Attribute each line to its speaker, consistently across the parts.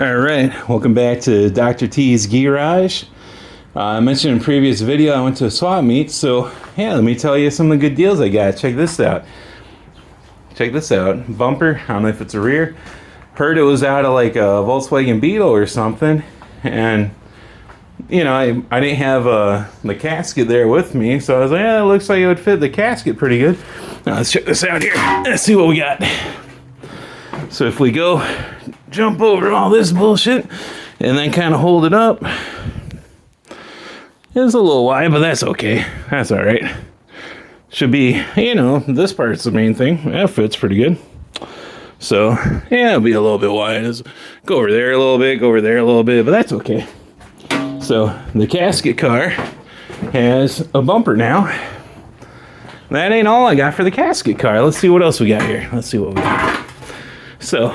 Speaker 1: All right, welcome back to Dr. T's Gee-Rhage. I mentioned in a previous video I went to a swap meet, so yeah, let me tell you some of the good deals I got. Check this out. Check this out. Bumper, I don't know if it's a rear. Heard it was out of like a Volkswagen Beetle or something, and you know, I didn't have the casket there with me, so I was like, yeah, it looks like it would fit the casket pretty good. Now let's check this out here. Let's see what we got. So if we go jump over all this bullshit and then kind of hold it up, it's a little wide, but that's okay. That's all right. Should be, you know, this part's the main thing. That fits pretty good. So yeah, it'll be a little bit wide. Just go over there a little bit, go over there a little bit, but that's okay. So the casket car has a bumper now. That ain't all I got for the casket car. Let's see what else we got here. Let's see what we got. So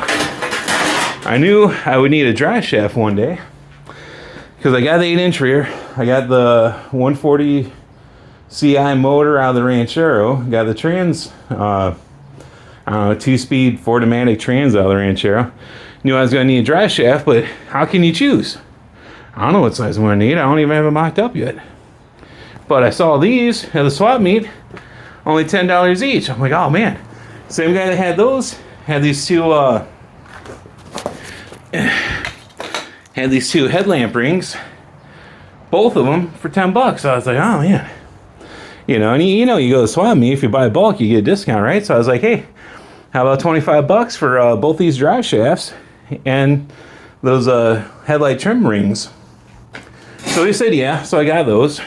Speaker 1: I knew I would need a drive shaft one day because I got the 8-inch rear. I got the 140 CI motor out of the Ranchero. Got the trans, 2-speed Ford-O-Matic trans out of the Ranchero. Knew I was going to need a drive shaft, but how can you choose? I don't know what size I'm going to need. I don't even have it mocked up yet. But I saw these at the swap meet, only $10 each. I'm like, oh man. Same guy that had those had these two headlamp rings, both of them for $10. So I was like, oh man. You know, and you go to the swap meet, if you buy bulk, you get a discount, right? So I was like, hey, how about $25 for both these drive shafts and those headlight trim rings? So he said, yeah, so I got those.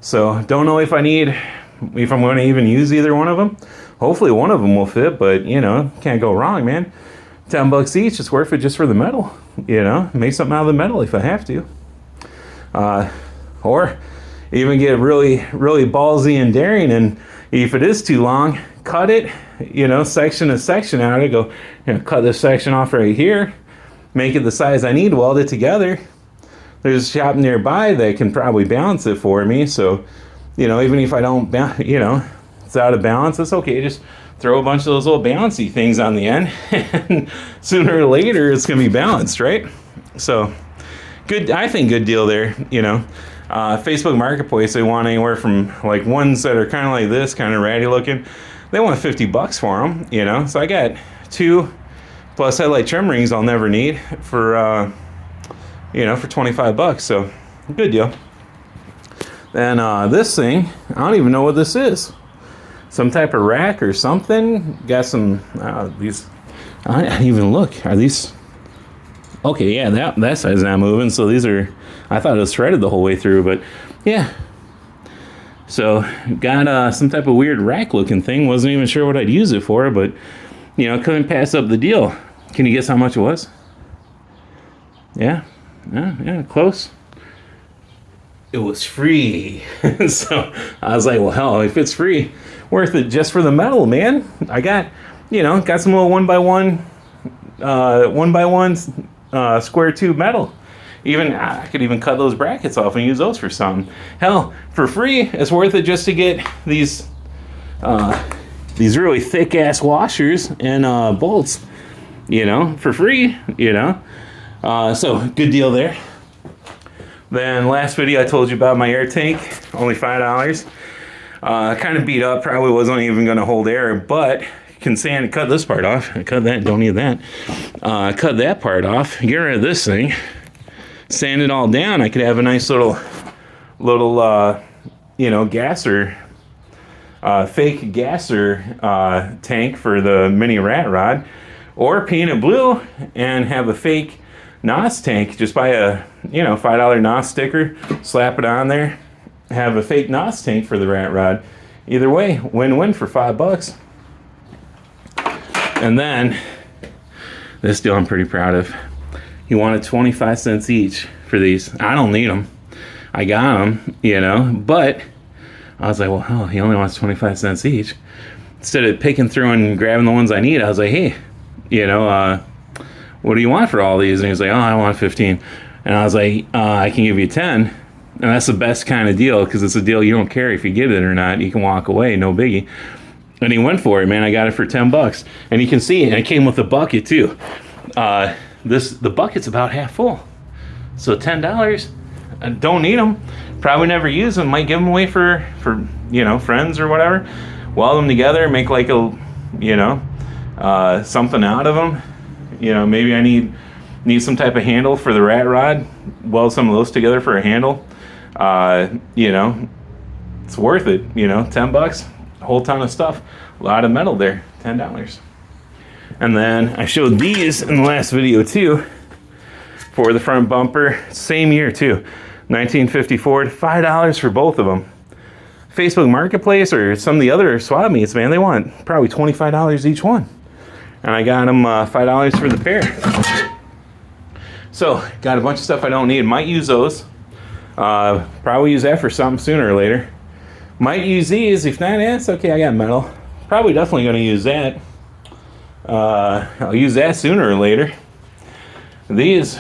Speaker 1: So don't know if I'm going to even use either one of them. Hopefully one of them will fit, but you know, can't go wrong, man. $10 each, it's worth it just for the metal. You know, make something out of the metal if I have to. Or even get really, really ballsy and daring, and if it is too long, cut it, you know, section to section out of it. Go, you know, cut this section off right here, make it the size I need, weld it together. There's a shop nearby that can probably balance it for me. So, you know, even if I don't, you know, it's out of balance, it's okay. Just throw a bunch of those little bouncy things on the end, and sooner or later it's going to be balanced, right? So, good. I think good deal there. You know, Facebook Marketplace, they want anywhere from like ones that are kind of like this, kind of ratty looking. They want $50 for them. You know, so I got 2 plus headlight trim rings I'll never need for. You know, for $25, so good deal. Then this thing, I don't even know what this is. Some type of rack or something. Got some these. I didn't even look. Are these? Okay, yeah, that side's not moving. So these are. I thought it was threaded the whole way through, but yeah. So got some type of weird rack-looking thing. Wasn't even sure what I'd use it for, but you know, couldn't pass up the deal. Can you guess how much it was? Yeah. Yeah, close. It was free. So I was like, well, hell, if it's free, worth it just for the metal, man. I got, you know, got some little 1x1 square tube metal. Even I could even cut those brackets off and use those for something. Hell, for free, it's worth it just to get these really thick ass washers and bolts, you know, for free, you know. So good deal there. Then last video I told you about my air tank, only $5. Kind of beat up, probably wasn't even going to hold air, but can cut this part off. I cut that, don't need that. Cut that part off, get rid of this thing, sand it all down. I could have a nice little you know, gasser, fake gasser tank for the mini rat rod, or paint it blue and have a fake NOS tank. Just buy a, you know, $5 NOS sticker, slap it on there, have a fake NOS tank for the rat rod. Either way, win-win for $5. And then this deal I'm pretty proud of. He wanted 25 cents each for these. I don't need them. I got them, you know, but I was like, well, hell, he only wants 25 cents each. Instead of picking through and grabbing the ones I need, I was like, hey, you know, what do you want for all these? And he was like, oh, I want 15. And I was like, I can give you 10. And that's the best kind of deal, because it's a deal you don't care if you get it or not. You can walk away, no biggie. And he went for it, man. I got it for $10. And you can see it came with a bucket too. the bucket's about half full. So $10, I don't need them. Probably never use them. Might give them away for friends or whatever. Weld them together, make like a, something out of them. Maybe I need some type of handle for the rat rod. Weld some of those together for a handle. It's worth it. $10, a whole ton of stuff. A lot of metal there. $10. And then I showed these in the last video too. For the front bumper, same year too, 1954, $5 for both of them. Facebook Marketplace or some of the other swap meets, man, they want probably $25 each one. And I got them $5 for the pair. So, got a bunch of stuff I don't need. Might use those. Probably use that for something sooner or later. Might use these. If not, it's okay, I got metal. Probably definitely going to use that. I'll use that sooner or later. These,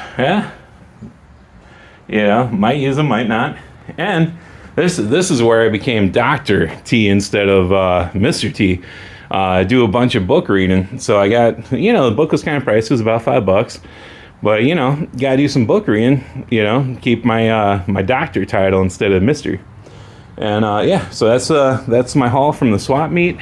Speaker 1: might use them, might not. And this is where I became Dr. T instead of Mr. T. I do a bunch of book reading. So I got, the book was kind of pricey, it was about $5. But, gotta do some book reading, keep my my doctor title instead of Mr. And so that's my haul from the swap meet.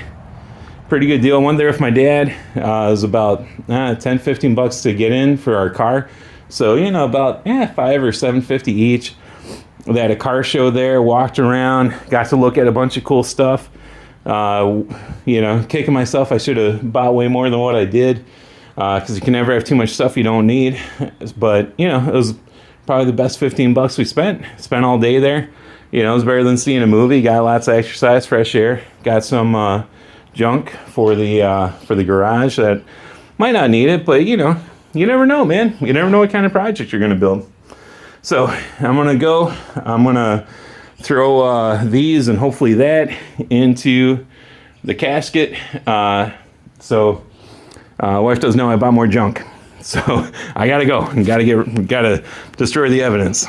Speaker 1: Pretty good deal. I went there with my dad. It was about $10-15 to get in for our car. So, about $5 or $7.50 each. They had a car show there, walked around, got to look at a bunch of cool stuff. Kicking myself, I should have bought way more than what I did. Because you can never have too much stuff you don't need. But, it was probably the best $15 we spent. Spent all day there. It was better than seeing a movie. Got lots of exercise, fresh air. Got some junk for the garage that might not need it, but you never know, man. You never know what kind of project you're going to build. So I'm going to throw these and hopefully that into the casket. So wife doesn't know I bought more junk. So I got to go and got to destroy the evidence.